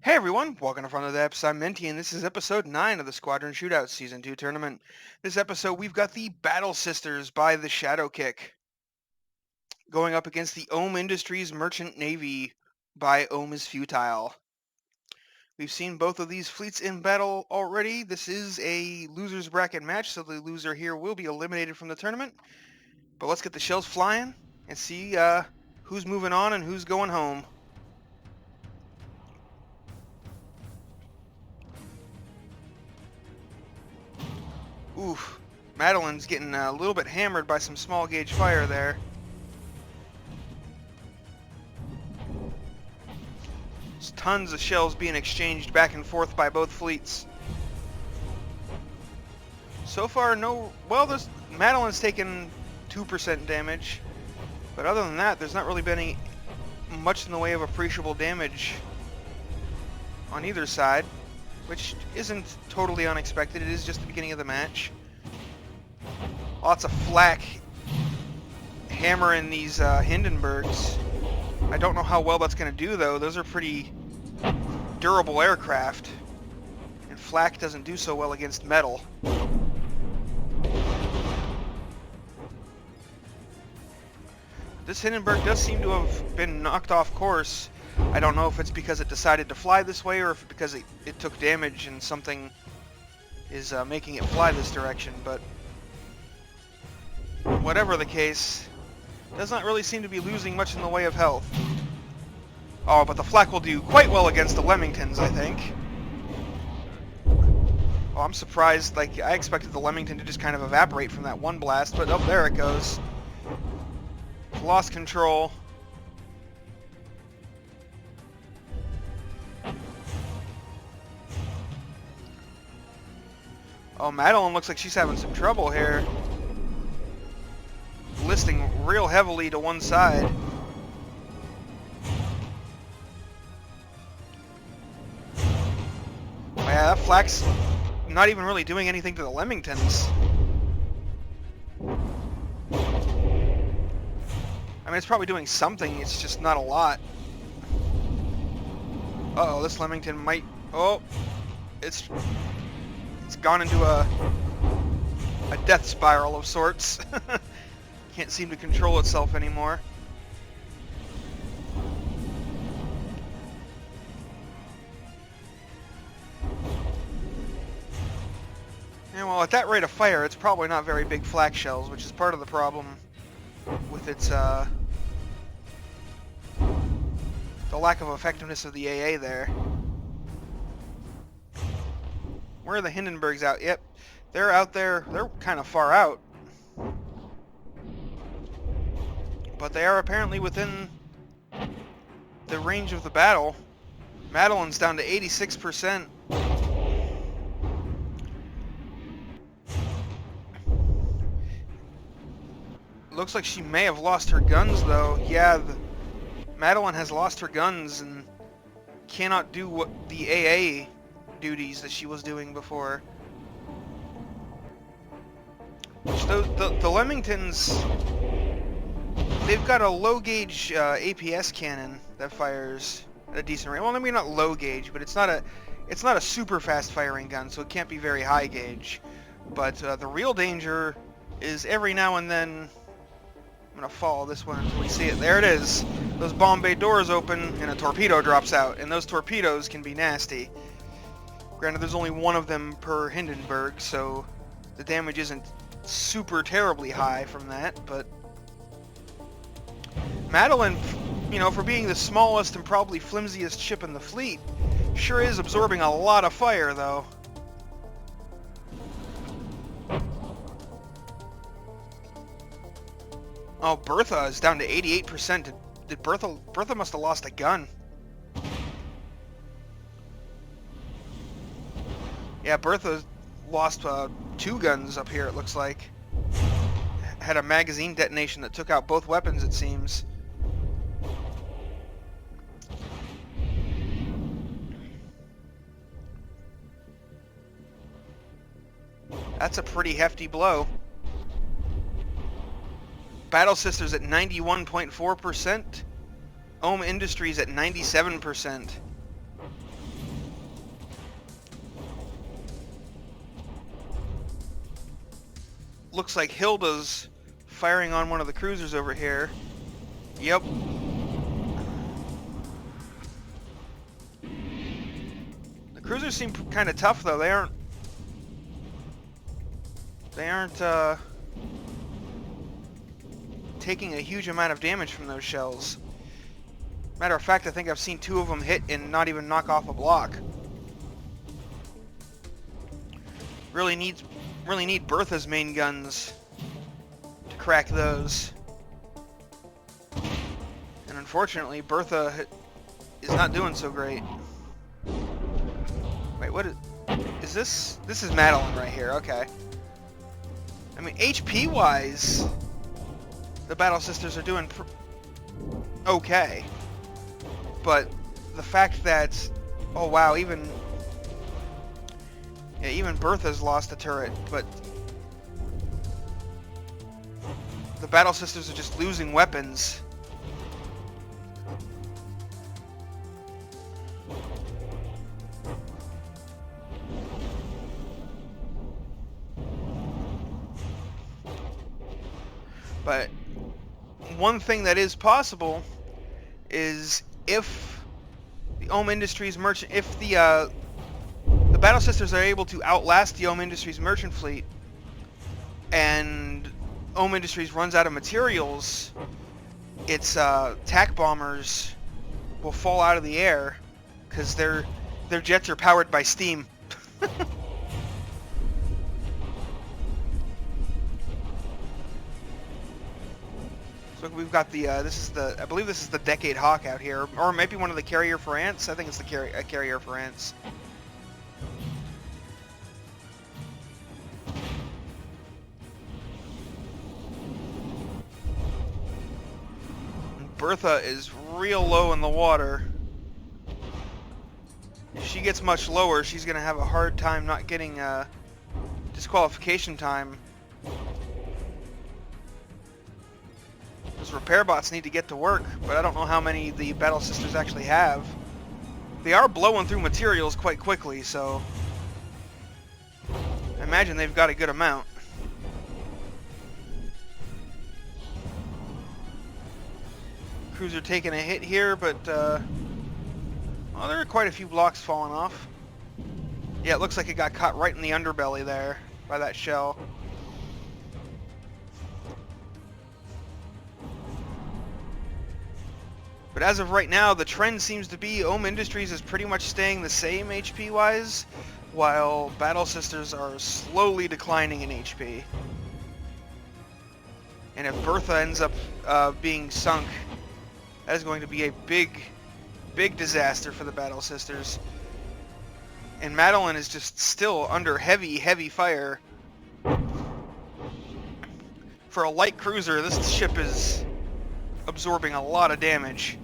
Hey everyone, welcome to Front of the Eps. I'm Menti, and this is episode 9 of the Squadron Shootout Season 2 tournament. This episode, we've got the Battle Sisters by the Shadow Kick going up against the Ohm Industries Merchant Navy by Ohm is Futile. We've seen both of these fleets in battle already. This is a loser's bracket match, so the loser here will be eliminated from the tournament. But let's get the shells flying and see who's moving on and who's going home. Oof, Madeline's getting a little bit hammered by some small gauge fire there. There's tons of shells being exchanged back and forth by both fleets. So far, there's Madeline's taken 2% damage, but other than that, there's not really been much in the way of appreciable damage on either side, which isn't totally unexpected. It is just the beginning of the match. Lots of flak hammering these Hindenburgs. I don't know how well that's going to do, though. Those are pretty durable aircraft, and flak doesn't do so well against metal. This Hindenburg does seem to have been knocked off course. I don't know if it's because it decided to fly this way or if it's because it took damage and something is making it fly this direction, but whatever the case, does not really seem to be losing much in the way of health. Oh, but the flak will do quite well against the Leamingtons, I think. Oh, I'm surprised. Like, I expected the Leamington to just kind of evaporate from that one blast, but oh, there it goes. Lost control. Oh, Madeline looks like she's having some trouble here. Listing real heavily to one side. Yeah, that flak's not even really doing anything to the Leamingtons. I mean, it's probably doing something, it's just not a lot. Uh-oh, this Leamington might... Oh, it's gone into a death spiral of sorts. Can't seem to control itself anymore. And well, at that rate of fire, it's probably not very big flak shells, which is part of the problem with its the lack of effectiveness of the AA there. Where are the Hindenburgs out? Yep, they're out there. They're kind of far out. But they are apparently within the range of the battle. Madeline's down to 86%. Looks like she may have lost her guns, though. Yeah, Madeline has lost her guns and cannot do what the AA duties that she was doing before. The Leamingtons, they've got a low gauge APS cannon that fires at a decent rate. Well, maybe not low gauge, but it's not a super fast firing gun, so it can't be very high gauge. But the real danger is every now and then. I'm gonna follow this one until we see it. There it is. Those bomb bay doors open and a torpedo drops out, and those torpedoes can be nasty. Granted, there's only one of them per Hindenburg, so the damage isn't super terribly high from that, but Madeline, you know, for being the smallest and probably flimsiest ship in the fleet, sure is absorbing a lot of fire, though. Oh, Bertha is down to 88%. Did Bertha must have lost a gun. Yeah, Bertha lost 2 guns up here, it looks like. Had a magazine detonation that took out both weapons, it seems. That's a pretty hefty blow. Battle Sisters at 91.4%. Ohm Industries at 97%. looks like Hilda's firing on one of the cruisers over here. Yep. The cruisers seem kind of tough, though. They aren't taking a huge amount of damage from those shells. Matter of fact, I think I've seen 2 of them hit and not even knock off a block. Really need Bertha's main guns to crack those. And unfortunately, Bertha is not doing so great. Wait, what is this? This is Madeline right here. Okay. I mean, HP-wise, the Battle Sisters are doing okay. But the fact that, oh wow, even Bertha's lost a turret, but the Battle Sisters are just losing weapons. But one thing that is possible is if the Ohm Industries merchant, if the Battle Sisters are able to outlast the Ohm Industries merchant fleet, and Ohm Industries runs out of materials, its tac bombers will fall out of the air because their jets are powered by steam. So we've got the I believe this is the Decade Hawk out here, or maybe one of the Carrier France. I think it's the Carrier France. Bertha is real low in the water. If she gets much lower, she's gonna have a hard time not getting disqualification time. Those repair bots need to get to work, but I don't know how many the Battle Sisters actually have. They are blowing through materials quite quickly, so I imagine they've got a good amount. Cruiser taking a hit here, but well, there are quite a few blocks falling off. Yeah, it looks like it got caught right in the underbelly there by that shell. But as of right now, the trend seems to be Ohm Industries is pretty much staying the same HP-wise, while Battle Sisters are slowly declining in HP. And if Bertha ends up being sunk, that is going to be a big disaster for the Battle Sisters. And Madeline is just still under heavy fire. For a light cruiser, this ship is absorbing a lot of damage.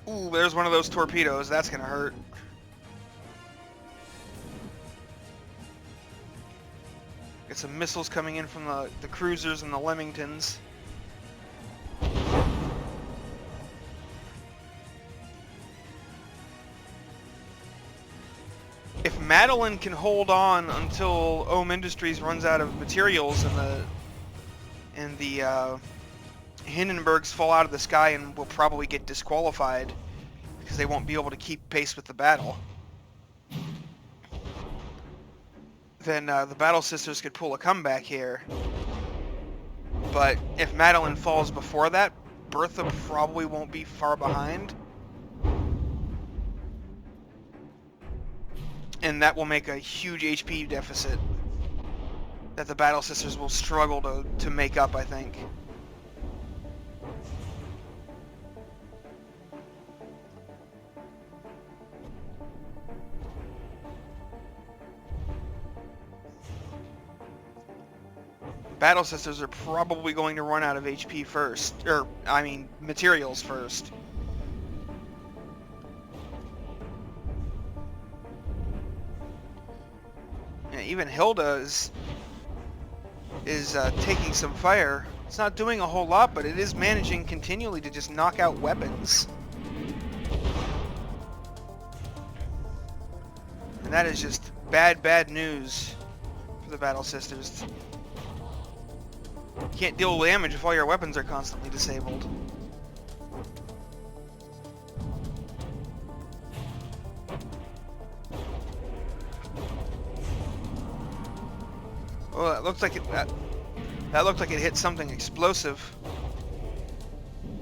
Ooh, there's one of those torpedoes. That's gonna hurt. Get some missiles coming in from the cruisers and the Lemingtons. If Madeline can hold on until Ohm Industries runs out of materials and the Hindenburgs fall out of the sky and will probably get disqualified because they won't be able to keep pace with the battle, then the Battle Sisters could pull a comeback here. But if Madeline falls before that, Bertha probably won't be far behind. And that will make a huge HP deficit that the Battle Sisters will struggle to make up, I think. Battle Sisters are probably going to run out of HP first, or I mean materials first. Yeah, even Hilda is taking some fire. It's not doing a whole lot, but it is managing continually to just knock out weapons. And that is just bad news for the Battle Sisters. You can't deal damage if all your weapons are constantly disabled. Oh, that looks like that looked like it hit something explosive.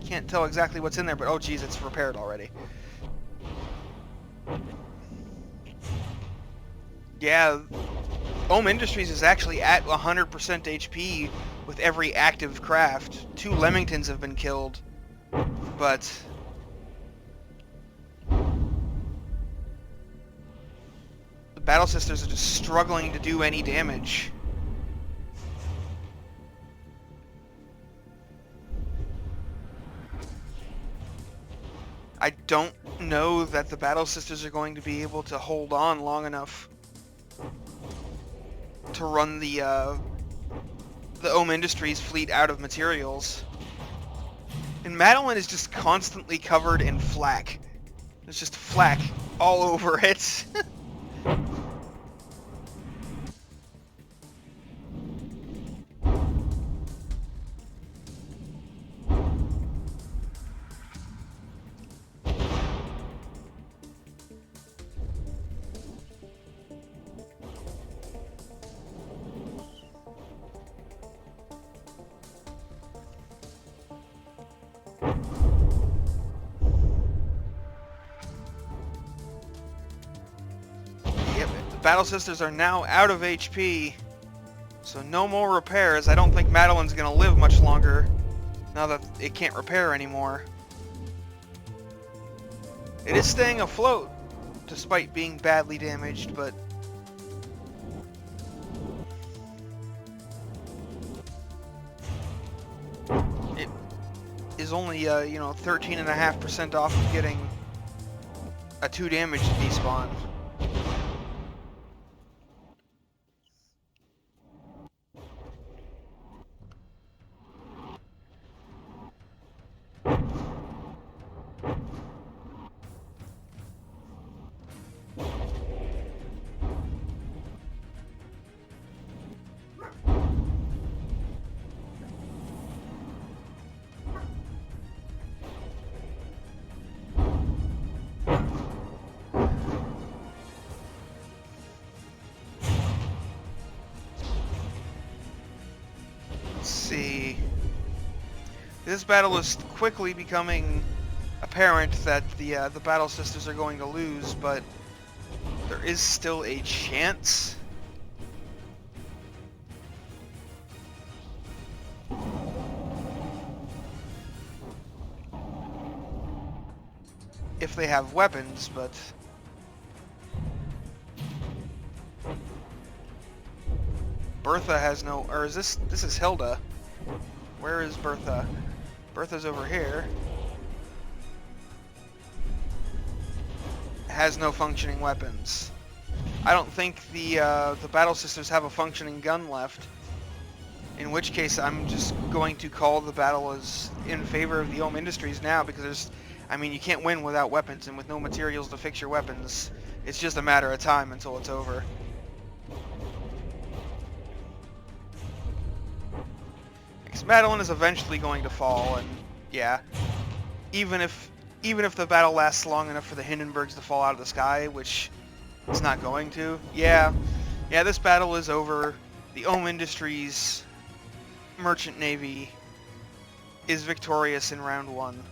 Can't tell exactly what's in there, but oh geez, it's repaired already. Yeah, Ohm Industries is actually at 100% HP with every active craft. 2 Lemmingtons have been killed, but the Battle Sisters are just struggling to do any damage. I don't know that the Battle Sisters are going to be able to hold on long enough to run the Ohm Industries fleet out of materials. And Madeline is just constantly covered in flak. There's just flak all over it. Battle Sisters are now out of HP, so no more repairs. I don't think Madeline's gonna live much longer now that it can't repair anymore. It is staying afloat despite being badly damaged, but it is only 13.5% off of getting a 2 damage despawn. See, this battle is quickly becoming apparent that the Battle Sisters are going to lose, but there is still a chance. If they have weapons, but Bertha has no, or is this is Hilda. Where is Bertha? Bertha's over here. Has no functioning weapons. I don't think the Battle Sisters have a functioning gun left. In which case, I'm just going to call the battle as in favor of the Ohm Industries now, because there's, I mean, you can't win without weapons, and with no materials to fix your weapons, it's just a matter of time until it's over. Madeline is eventually going to fall, and yeah, even if the battle lasts long enough for the Hindenburgs to fall out of the sky, which it's not going to, yeah, this battle is over. The Ohm Industries Merchant Navy is victorious in round 1.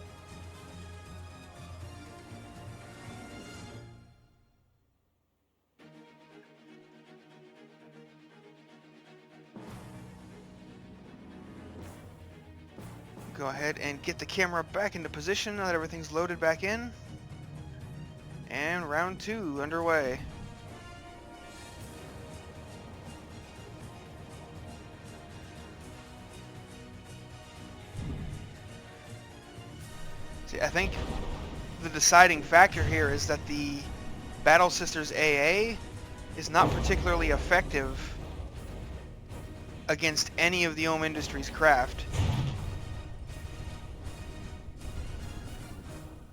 Go ahead and get the camera back into position now that everything's loaded back in. And round 2 underway. See, I think the deciding factor here is that the Battle Sisters AA is not particularly effective against any of the Ohm Industries craft.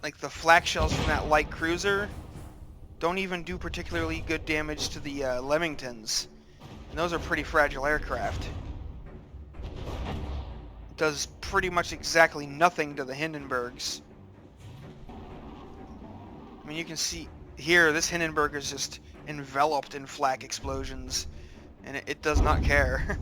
Like the flak shells from that light cruiser don't even do particularly good damage to the Leamingtons. And those are pretty fragile aircraft. It does pretty much exactly nothing to the Hindenburgs. I mean, you can see here, this Hindenburg is just enveloped in flak explosions, and it does not care.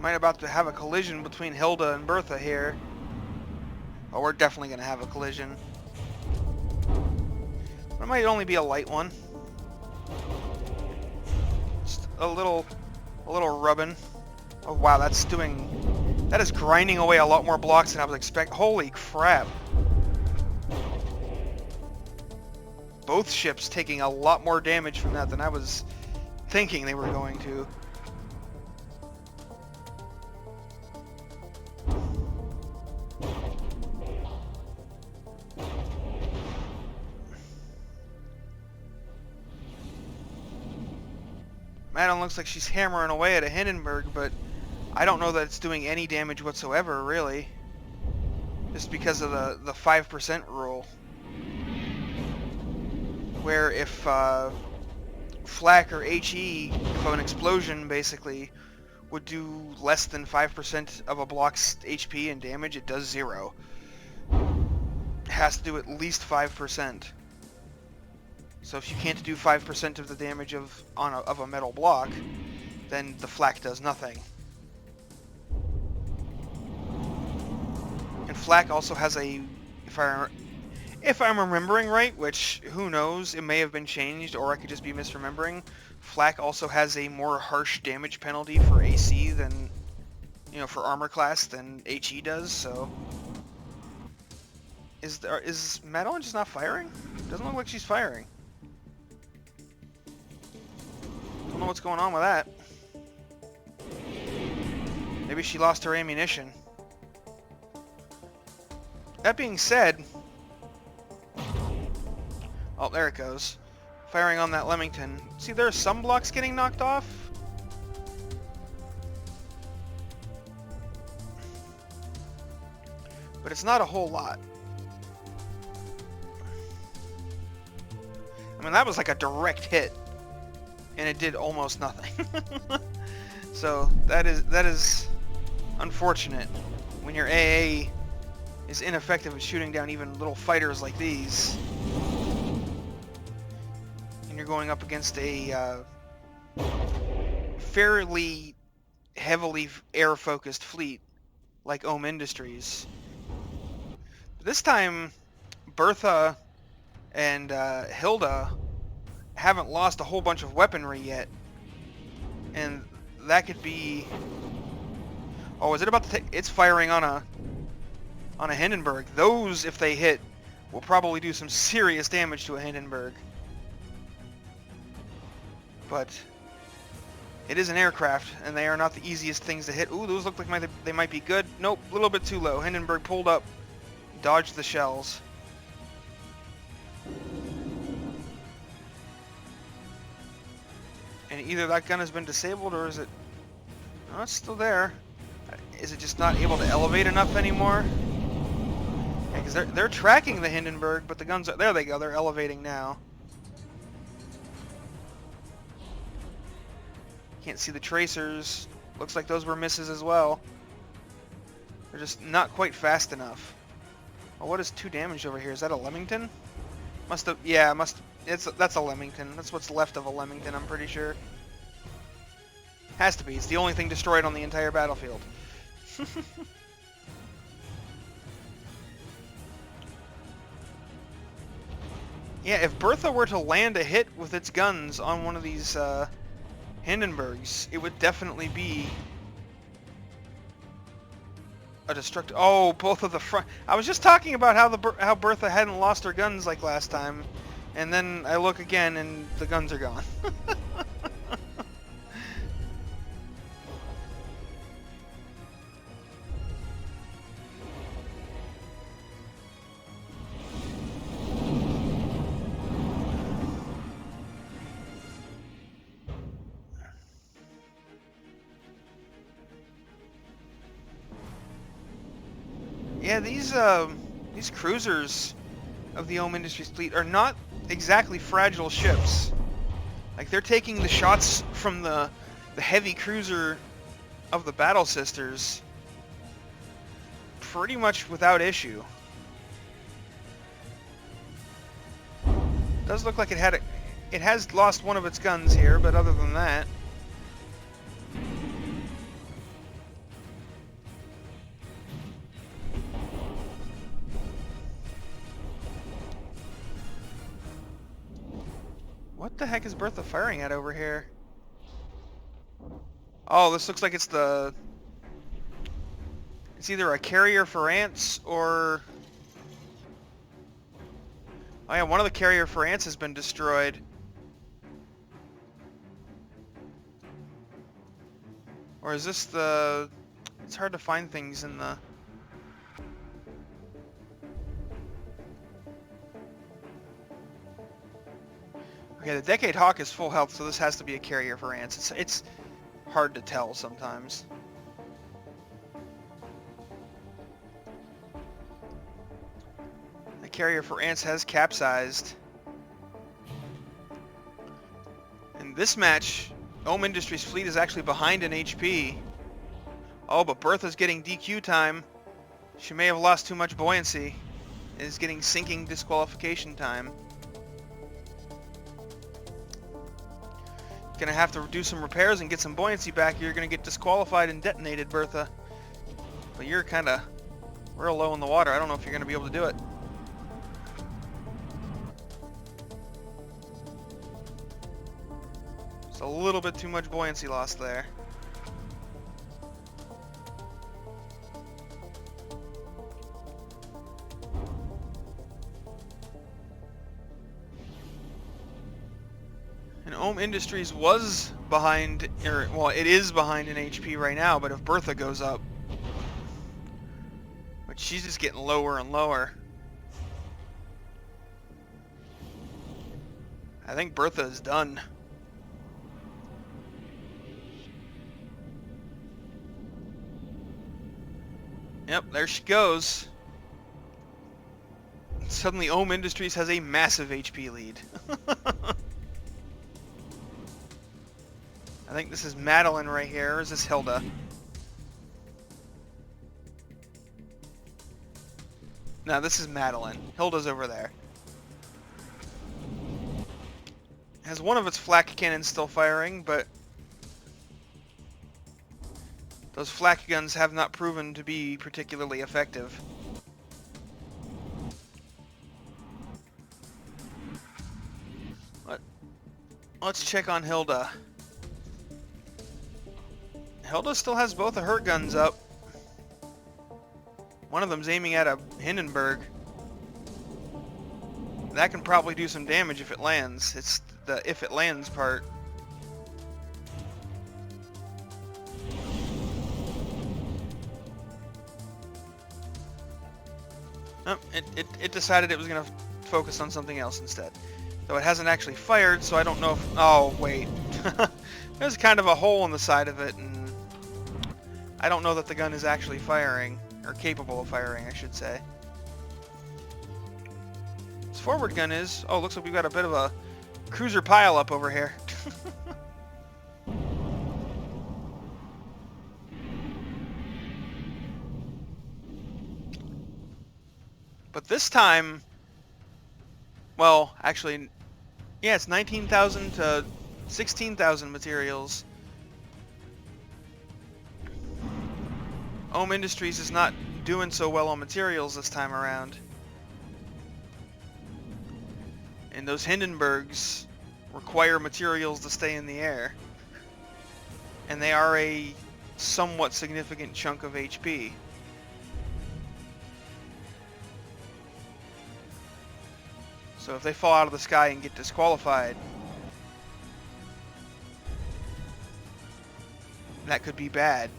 Might about to have a collision between Hilda and Bertha here. Oh, we're definitely going to have a collision. But it might only be a light one. Just a little rubbing. Oh wow, that is grinding away a lot more blocks than I was expecting. Holy crap. Both ships taking a lot more damage from that than I was thinking they were going to. Madden looks like she's hammering away at a Hindenburg, but I don't know that it's doing any damage whatsoever, really. Just because of the 5% rule. Where if flak or HE, if an explosion basically would do less than 5% of a block's HP and damage, it does 0. It has to do at least 5%. So if you can't do 5% of the damage of a metal block, then the flak does nothing. And flak also has a, if I'm remembering right, which who knows, it may have been changed or I could just be misremembering, flak also has a more harsh damage penalty for AC than, for armor class than HE does, so... Is Madeline just not firing? Doesn't look like she's firing. Don't know what's going on with that. Maybe she lost her ammunition. That being said... Oh, there it goes. Firing on that Leamington. See, there are some blocks getting knocked off. But it's not a whole lot. I mean, that was like a direct hit. And it did almost nothing. So that is unfortunate when your AA is ineffective at shooting down even little fighters like these, and you're going up against a fairly heavily air-focused fleet like Ohm Industries. This time, Bertha and Hilda haven't lost a whole bunch of weaponry yet, and that could be... Oh, is it about to take... It's firing on a Hindenburg. Those, if they hit, will probably do some serious damage to a Hindenburg. But it is an aircraft, and they are not the easiest things to hit. Ooh, those look like they might be good. Nope, a little bit too low. Hindenburg pulled up, dodged the shells. And either that gun has been disabled, or is it... Oh, it's still there. Is it just not able to elevate enough anymore? Yeah, because they're tracking the Hindenburg, but the guns are... There they go, they're elevating now. Can't see the tracers. Looks like those were misses as well. They're just not quite fast enough. Oh, what is 2 damage over here? Is that a Leamington? Must have... Yeah, that's a Leamington. That's what's left of a Leamington, I'm pretty sure. Has to be. It's the only thing destroyed on the entire battlefield. Yeah, if Bertha were to land a hit with its guns on one of these Hindenburgs, it would definitely be a destructive... Oh, both of the front... I was just talking about how Bertha hadn't lost her guns like last time, and then I look again and the guns are gone. Yeah, these cruisers of the Ohm Industries fleet are not exactly fragile ships. Like, they're taking the shots from the heavy cruiser of the Battle Sisters pretty much without issue. Does look like it has lost one of its guns here, but other than that, what the heck is Bertha firing at over here? Oh, this looks like it's either a carrier for ants or... Oh yeah, one of the carrier for ants has been destroyed. Or is this the... It's hard to find things in the... Okay, the Decade Hawk is full health, so this has to be a carrier for ants. It's hard to tell sometimes. The carrier for ants has capsized. In this match, Ohm Industries fleet is actually behind in HP. Oh, but Bertha's getting DQ time. She may have lost too much buoyancy. Is getting sinking disqualification time. Gonna have to do some repairs and get some buoyancy back. You're gonna get disqualified and detonated, Bertha. But you're kinda real low in the water. I don't know if you're gonna be able to do it. It's a little bit too much buoyancy loss there. And Ohm Industries was behind, well, it is behind in HP right now, but if Bertha goes up, but she's just getting lower and lower. I think Bertha is done. Yep, there she goes. Suddenly Ohm Industries has a massive HP lead. I think this is Madeline right here, or is this Hilda? No, this is Madeline. Hilda's over there. Has one of its flak cannons still firing, but those flak guns have not proven to be particularly effective. Let's check on Hilda. Hilda still has both of her guns up. One of them's aiming at a Hindenburg. That can probably do some damage if it lands. It's the if it lands part. Oh, it decided it was going to focus on something else instead. Though it hasn't actually fired, so I don't know if... Oh, wait. There's kind of a hole in the side of it, and I don't know that the gun is actually firing, or capable of firing, I should say. Its forward gun is... Oh, looks like we've got a bit of a cruiser pile-up over here. But this time... Well, actually... Yeah, it's 19,000 to 16,000 materials. Ohm Industries is not doing so well on materials this time around. And those Hindenburgs require materials to stay in the air. And they are a somewhat significant chunk of HP. So if they fall out of the sky and get disqualified, that could be bad.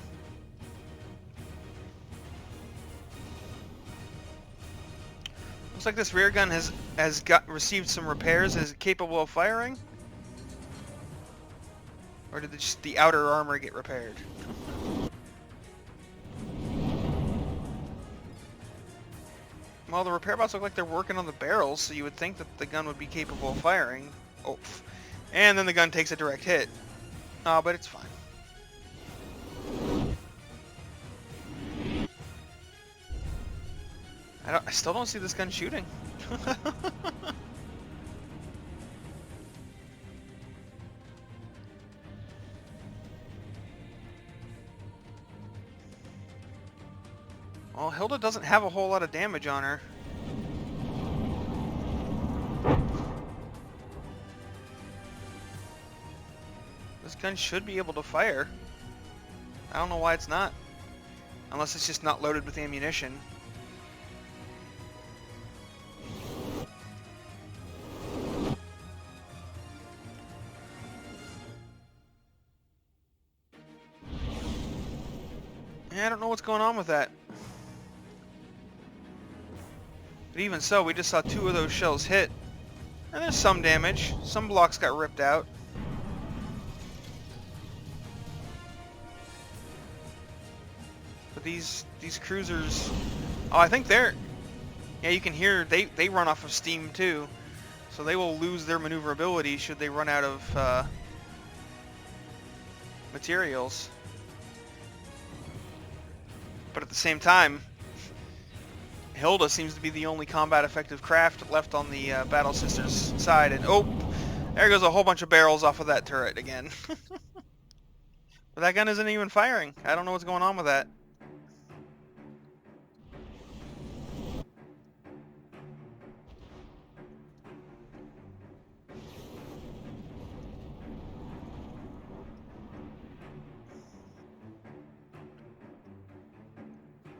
Looks like this rear gun has received some repairs. Is it capable of firing? Or did just the outer armor get repaired? Well, the repair bots look like they're working on the barrels, so you would think that the gun would be capable of firing. Oh, and then the gun takes a direct hit. But it's fine. I still don't see this gun shooting. Well, Hilda doesn't have a whole lot of damage on her. This gun should be able to fire. I don't know why it's not. Unless it's just not loaded with ammunition. Yeah, I don't know what's going on with that. But even so, we just saw 2 of those shells hit. And there's some damage. Some blocks got ripped out. But these cruisers... Oh, I think they're... Yeah, you can hear they run off of steam too. So they will lose their maneuverability should they run out of materials. But at the same time, Hilda seems to be the only combat effective craft left on the Battle Sisters side. And oh, there goes a whole bunch of barrels off of that turret again. But that gun isn't even firing. I don't know what's going on with that.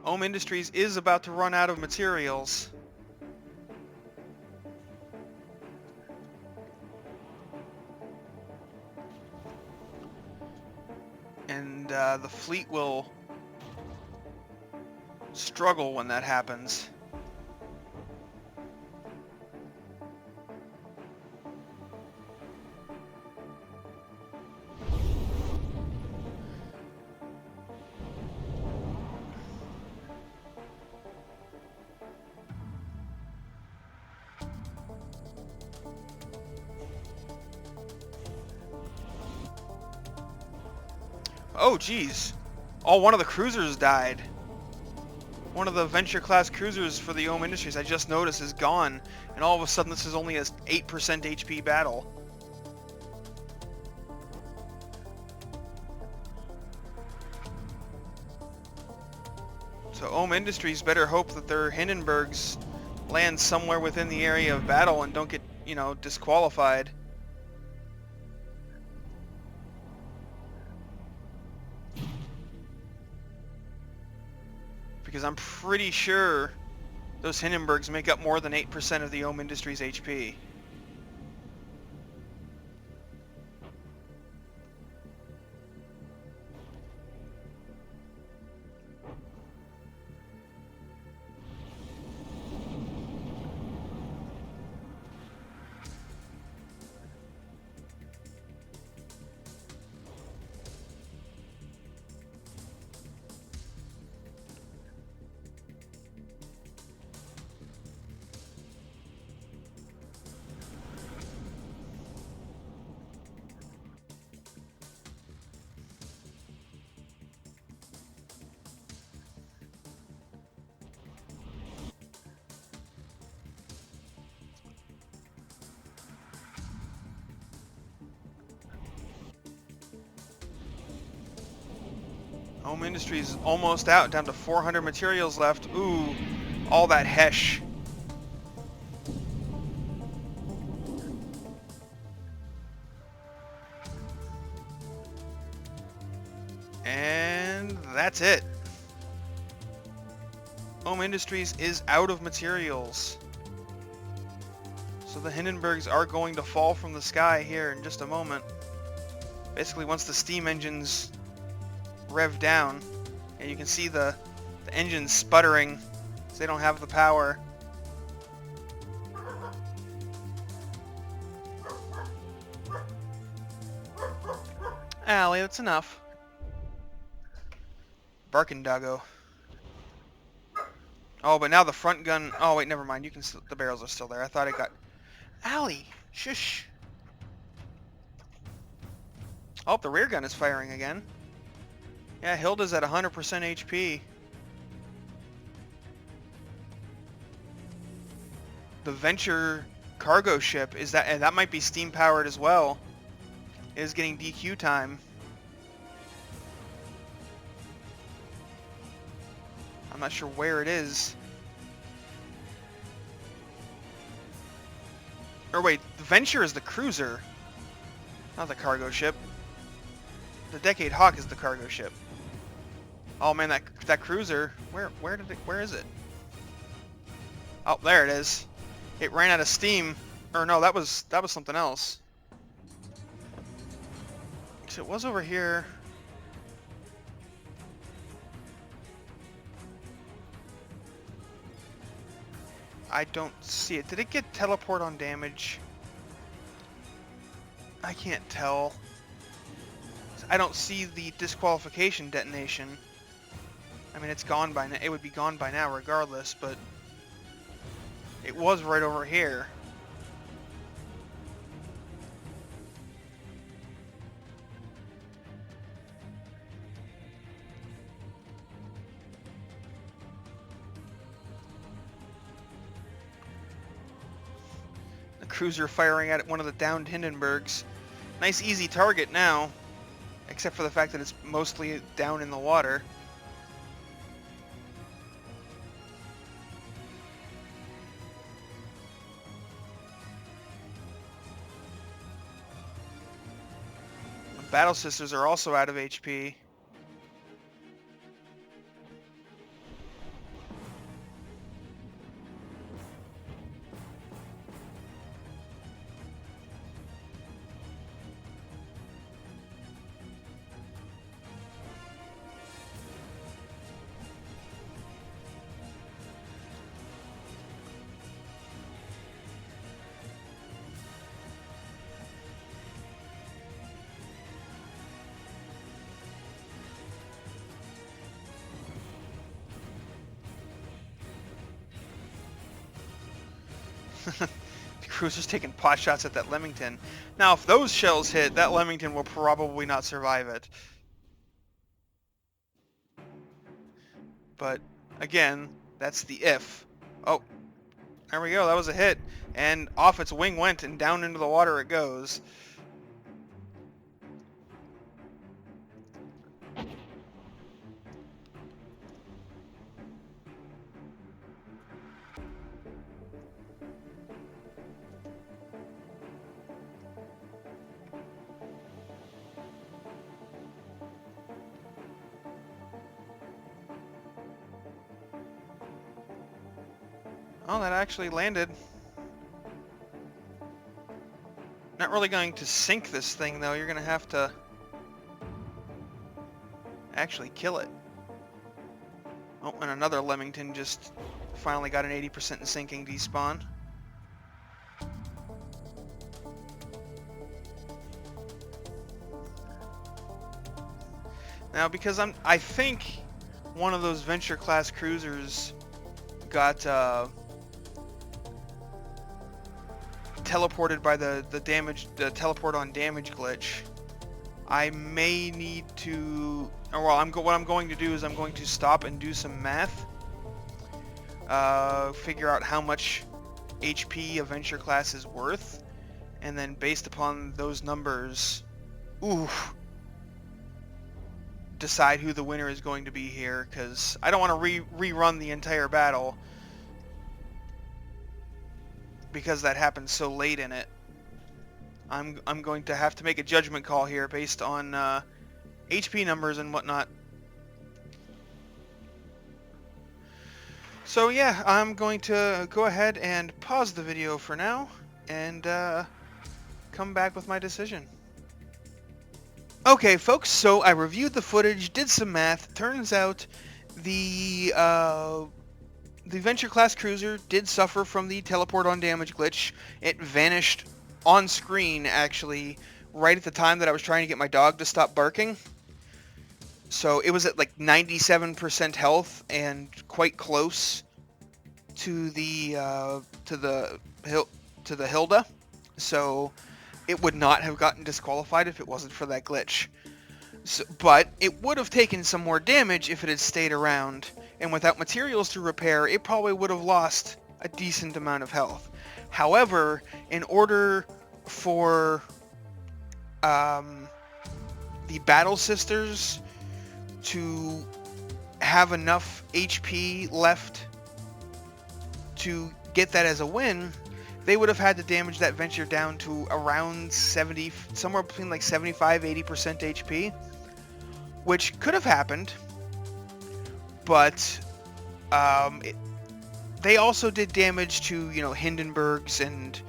Ohm Industries is about to run out of materials. And the fleet will struggle when that happens. Oh, geez. Oh, one of the cruisers died. One of the Venture-class cruisers for the Ohm Industries, I just noticed, is gone. And all of a sudden, this is only a 8% HP battle. So Ohm Industries better hope that their Hindenburgs land somewhere within the area of battle and don't get, you know, disqualified. Because I'm pretty sure those Hindenburgs make up more than 8% of the Ohm Industries HP. Ohm Industries almost out, down to 400 materials left. Ooh, all that hesh. And that's it. Ohm Industries is out of materials. So So the Hindenburgs are going to fall from the sky here in just a moment. Basically, once the steam engines rev down, and you can see the engines sputtering because they don't have the power. Allie, that's enough. Barking doggo. Oh, but now the front gun... Oh, wait, never mind. You can... The barrels are still there. I thought it got... Allie! Shush! Oh, the rear gun is firing again. Yeah, Hilda's at 100% HP. The Venture cargo ship, is that... And that might be steam-powered as well. It is getting DQ time. I'm not sure where it is. Or wait, the Venture is the cruiser, not the cargo ship. The Decade Hawk is the cargo ship. Oh man, that cruiser, where is it? Oh, there it is. It ran out of steam. Or no, that was something else. So it was over here. I don't see it. Did it get teleport on damage? I can't tell. I don't see the disqualification detonation. I mean, it's gone by now. It would be gone by now regardless, but it was right over here. Cruiser firing at one of the downed Hindenburgs. Nice easy target now, except for the fact that it's mostly down in the water. The Battle Sisters are also out of HP. The cruiser's taking pot shots at that Leamington. Now, if those shells hit, that Leamington will probably not survive it. But, again, that's the if. Oh, there we go. That was a hit. And off its wing went, and down into the water it goes. Oh, that actually landed. Not really going to sink this thing, though. You're going to have to actually kill it. Oh, and another Leamington just finally got an 80% in sinking despawn. Now, because I think one of those Venture class cruisers got teleported by the teleport on damage glitch. I may need to, or well, what I'm going to do is I'm going to stop and do some math, figure out how much HP a Venture class is worth, and then based upon those numbers, decide who the winner is going to be here, because I don't want to rerun the entire battle because that happened so late in it. I'm going to have to make a judgment call here based on HP numbers and whatnot. So yeah, I'm going to go ahead and pause the video for now. and come back with my decision. Okay, folks, so I reviewed the footage, did some math. Turns out the Venture class cruiser did suffer from the teleport on damage glitch. It vanished on screen, actually, right at the time that I was trying to get my dog to stop barking. So it was at like 97% health and quite close to the Hilda. So it would not have gotten disqualified if it wasn't for that glitch. So, but it would have taken some more damage if it had stayed around, and without materials to repair, it probably would have lost a decent amount of health. However, in order for the Battle Sisters to have enough HP left to get that as a win, they would have had to damage that Venture down to around 70, somewhere between like 75-80% HP, which could have happened, but they also did damage to, you know, Hindenburgs and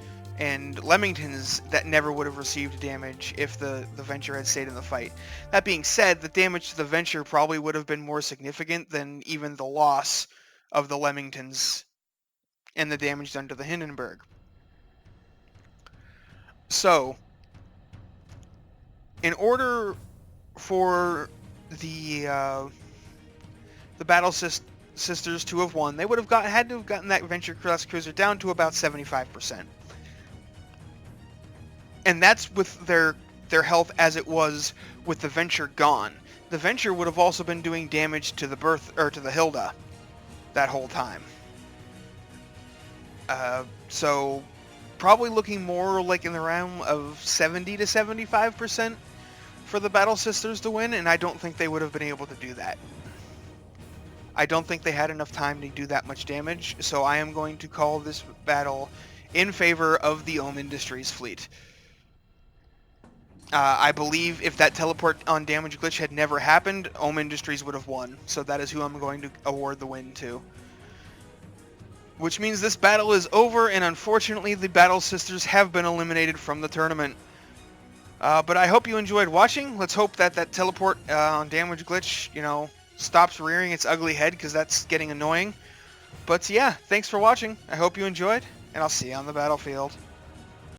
Leamingtons that never would have received damage if the Venture had stayed in the fight. That being said, the damage to the Venture probably would have been more significant than even the loss of the Leamingtons and the damage done to the Hindenburg. So, in order for the Battle Sisters to have won, they would have had to have gotten that Venture class cruiser down to about 75%. And that's with their health as it was with the Venture gone. The Venture would have also been doing damage to the Hilda that whole time. So probably looking more like in the realm of 70 to 75% for the Battle Sisters to win, and I don't think they would have been able to do that. I don't think they had enough time to do that much damage, so I am going to call this battle in favor of the Ohm Industries fleet. I believe if that teleport on damage glitch had never happened, Ohm Industries would have won, so that is who I'm going to award the win to. Which means this battle is over, and unfortunately the Battle Sisters have been eliminated from the tournament. But I hope you enjoyed watching. Let's hope that that teleport on damage glitch, you know, stops rearing its ugly head, because that's getting annoying. But yeah, thanks for watching. I hope you enjoyed, and I'll see you on the battlefield.